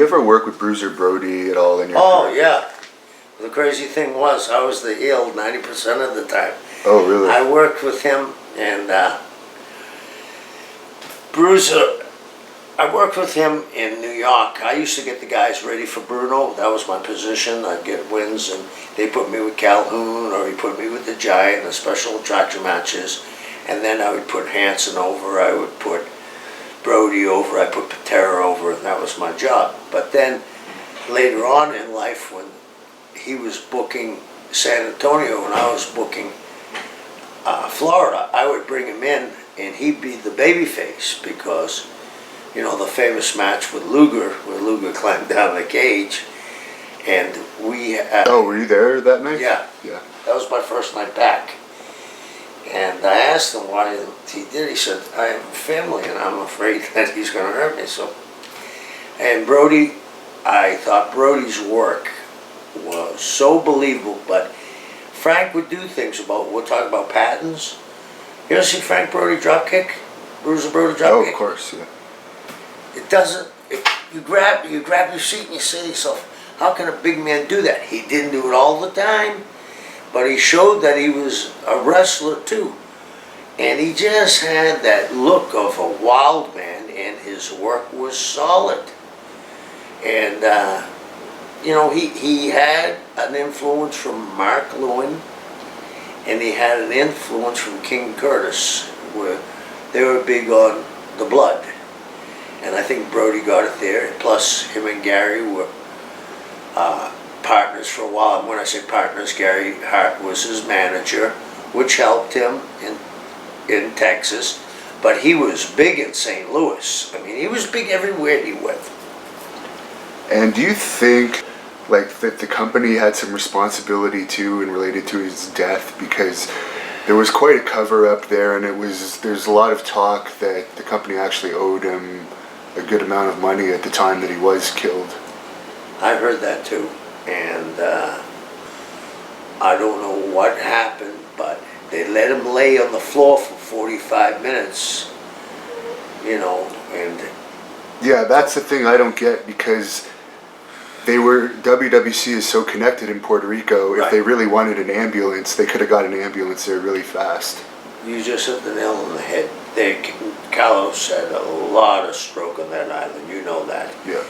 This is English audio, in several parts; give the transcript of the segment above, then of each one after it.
you ever work with Bruiser Brody at all in your career? Yeah. The crazy thing was, I was the heel 90% of the time. Oh, really? I worked with him, and Bruiser, I worked with him in New York. I used to get the guys ready for Bruno. That was my position. I'd get wins, and they put me with Calhoun, or he put me with the Giant in the special attraction matches. And then I would put Hansen over, I would put Brody over, I put Patera over, and that was my job. But then later on in life, when he was booking San Antonio and I was booking Florida, I would bring him in and he'd be the babyface because, you know, the famous match with Luger, where Luger climbed down the cage, and we... oh, were you there that night? Yeah. Yeah. That was my first night back. And I asked him why he did. He said, I have a family and I'm afraid that he's going to hurt me. So, and Brody, I thought Brody's work was so believable, but Frank would do things about, we'll talk about patterns. You ever see Frank Brody drop kick? Bruiser Brody drop kick? Oh, of course, yeah. It doesn't, you grab your seat and you say to yourself, how can a big man do that? He didn't do it all the time. But he showed that he was a wrestler too. And he just had that look of a wild man, and his work was solid. And, you know, he had an influence from Mark Lewin, and he had an influence from King Curtis, where they were big on the blood. And I think Brody got it there. Plus, him and Gary were partners for a while. And when I say partners, Gary Hart was his manager, which helped him in Texas. But he was big in St. Louis. I mean, he was big everywhere he went. And do you think, like, that the company had some responsibility too, and related to his death, because there was quite a cover-up there, and there's a lot of talk that the company actually owed him a good amount of money at the time that he was killed? I heard that too. And I don't know what happened, but they let him lay on the floor for 45 minutes, you know, and... Yeah, that's the thing I don't get, because WWC is so connected in Puerto Rico. Right. If they really wanted an ambulance, they could have got an ambulance there really fast. You just hit the nail on the head. Carlos had a lot of stroke on that island, you know that. Yeah.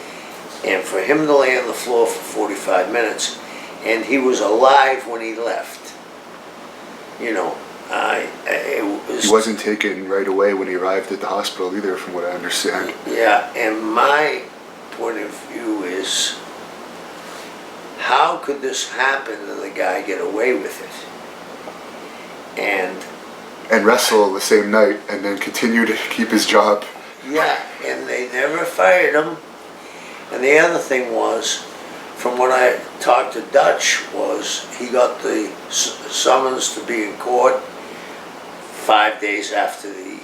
And for him to lay on the floor for 45 minutes, and he was alive when he left, you know, He wasn't taken right away when he arrived at the hospital either, from what I understand. Yeah, and my point of view is, how could this happen and the guy get away with it? And wrestle the same night and then continue to keep his job. Yeah, and they never fired him. And the other thing was, from what I talked to Dutch, was he got the summons to be in court 5 days after the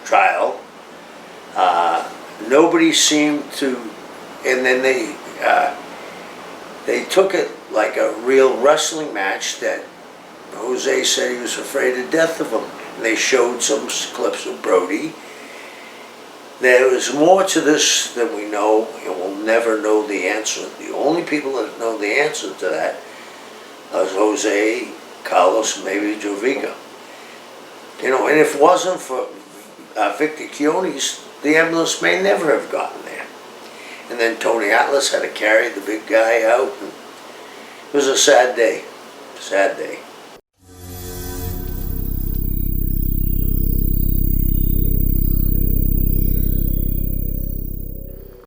trial. Nobody seemed to, and then they took it like a real wrestling match that Jose said he was afraid to death of him. And they showed some clips of Brody. There is more to this than we know, and we'll never know the answer. The only people that know the answer to that is Jose, Carlos, maybe Jovica. You know, and if it wasn't for Victor Chionis, the ambulance may never have gotten there. And then Tony Atlas had to carry the big guy out. And it was a sad day. Sad day.